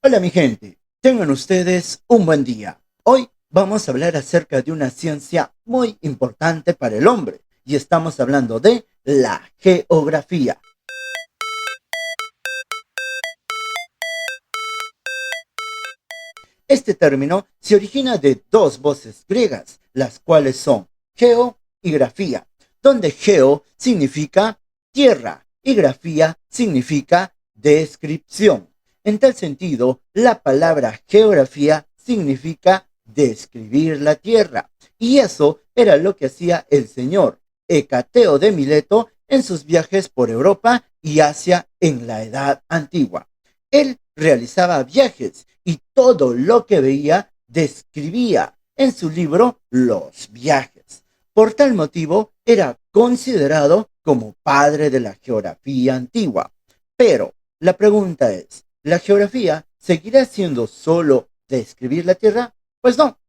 Hola mi gente, tengan ustedes un buen día. Hoy vamos a hablar acerca de una ciencia muy importante para el hombre y estamos hablando de la geografía. Este término se origina de dos voces griegas, las cuales son geo y grafía, donde geo significa tierra y grafía significa descripción. En tal sentido, la palabra geografía significa describir la tierra. Y eso era lo que hacía el señor Hecateo de Mileto en sus viajes por Europa y Asia en la Edad Antigua. Él realizaba viajes y todo lo que veía describía en su libro Los viajes. Por tal motivo, era considerado como padre de la geografía antigua. Pero la pregunta es, ¿la geografía seguirá siendo solo describir la Tierra? Pues no.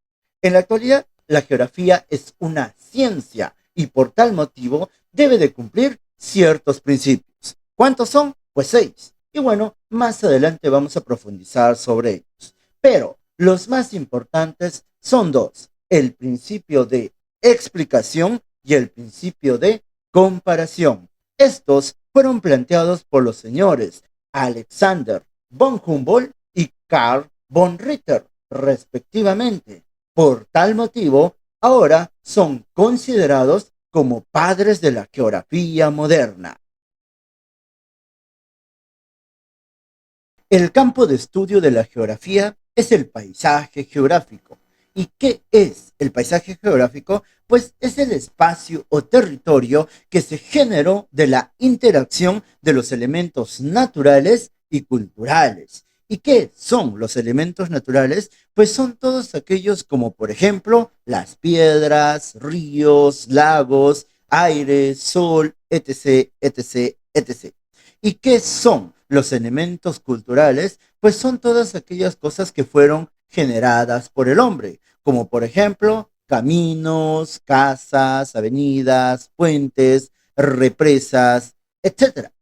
En la actualidad, la geografía es una ciencia y por tal motivo debe de cumplir ciertos principios. ¿Cuántos son? Pues 6. Y bueno, más adelante vamos a profundizar sobre ellos. Pero los más importantes son dos: el principio de explicación y el principio de comparación. Estos fueron planteados por los señores Alexander von Humboldt y Karl von Ritter, respectivamente. Por tal motivo, ahora son considerados como padres de la geografía moderna. El campo de estudio de la geografía es el paisaje geográfico. ¿Y qué es el paisaje geográfico? Pues es el espacio o territorio que se generó de la interacción de los elementos naturales y culturales. ¿Y qué son los elementos naturales? Pues son todos aquellos como por ejemplo las piedras, ríos, lagos, aire, sol, etc., etc., etc. ¿Y qué son los elementos culturales? Pues son todas aquellas cosas que fueron generadas por el hombre, como por ejemplo caminos, casas, avenidas, puentes, represas, etcétera.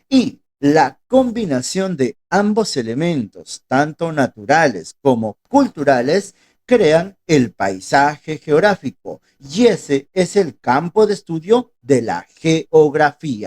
Y la combinación de ambos elementos, tanto naturales como culturales, crean el paisaje geográfico. Y ese es el campo de estudio de la geografía.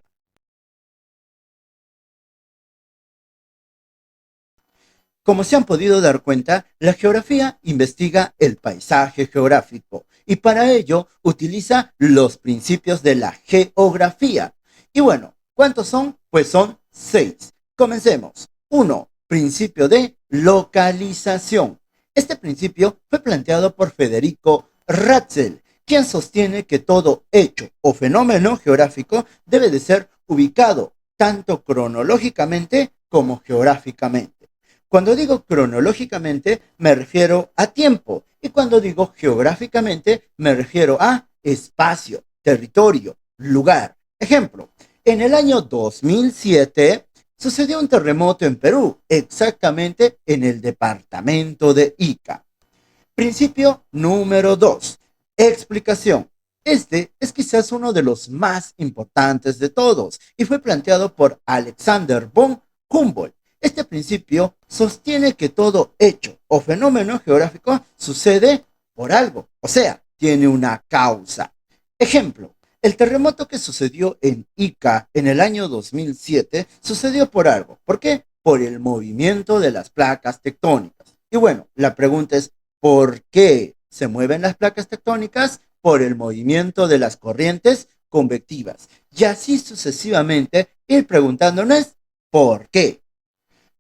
Como se han podido dar cuenta, la geografía investiga el paisaje geográfico y para ello utiliza los principios de la geografía. Y bueno, ¿cuántos son? Pues son 6. Comencemos. Uno, principio de localización. Este principio fue planteado por Federico Ratzel, quien sostiene que todo hecho o fenómeno geográfico debe de ser ubicado tanto cronológicamente como geográficamente. Cuando digo cronológicamente, me refiero a tiempo. Y cuando digo geográficamente, me refiero a espacio, territorio, lugar. Ejemplo, en el año 2007 sucedió un terremoto en Perú, exactamente en el departamento de Ica. Principio número 2. Explicación. Este es quizás uno de los más importantes de todos y fue planteado por Alexander von Humboldt. Este principio sostiene que todo hecho o fenómeno geográfico sucede por algo, o sea, tiene una causa. Ejemplo, el terremoto que sucedió en Ica en el año 2007 sucedió por algo. ¿Por qué? Por el movimiento de las placas tectónicas. Y bueno, la pregunta es, ¿por qué se mueven las placas tectónicas? Por el movimiento de las corrientes convectivas. Y así sucesivamente ir preguntándonos ¿por qué?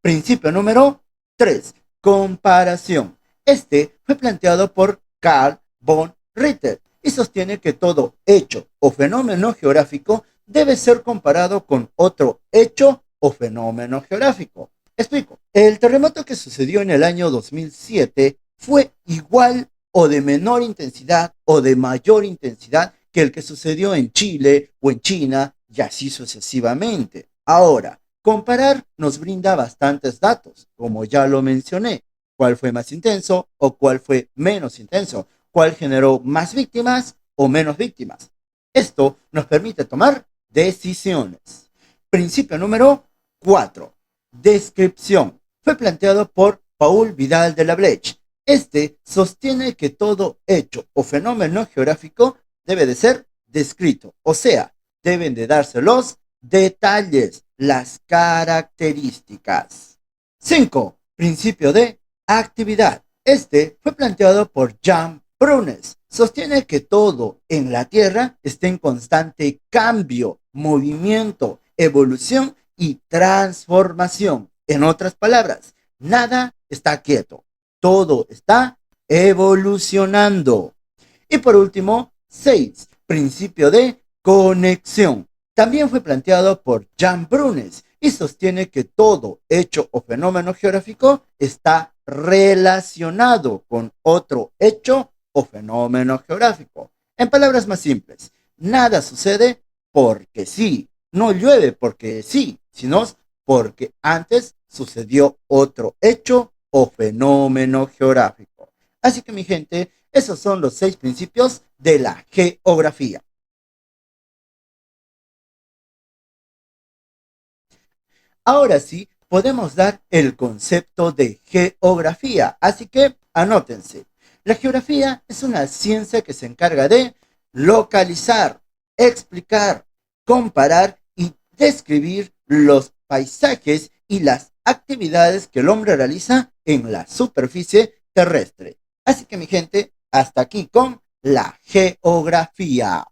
Principio número 3. Comparación. Este fue planteado por Karl von Ritter y sostiene que todo hecho o fenómeno geográfico debe ser comparado con otro hecho o fenómeno geográfico. Explico. El terremoto que sucedió en el año 2007 fue igual o de menor intensidad o de mayor intensidad que el que sucedió en Chile o en China y así sucesivamente. Ahora, comparar nos brinda bastantes datos, como ya lo mencioné. ¿Cuál fue más intenso o cuál fue menos intenso? ¿Cuál generó más víctimas o menos víctimas? Esto nos permite tomar decisiones. Principio número 4. Descripción. fue planteado por Paul Vidal de la Bleche. Este sostiene que todo hecho o fenómeno geográfico debe de ser descrito, o sea, deben de darse los detalles, las características. 5. Principio de actividad. Este fue planteado por Jan Brunes. Sostiene que todo en la Tierra está en constante cambio, movimiento, evolución y transformación. En otras palabras, nada está quieto, todo está evolucionando. Y por último, 6. Principio de conexión. También fue planteado por Jan Brunes y sostiene que todo hecho o fenómeno geográfico está relacionado con otro hecho o fenómeno geográfico. En palabras más simples, nada sucede porque sí, no llueve porque sí, sino porque antes sucedió otro hecho o fenómeno geográfico. Así que mi gente, esos son los 6 principios de la geografía. Ahora sí, podemos dar el concepto de geografía, así que anótense. La geografía es una ciencia que se encarga de localizar, explicar, comparar y describir los paisajes y las actividades que el hombre realiza en la superficie terrestre. Así que mi gente, hasta aquí con la geografía.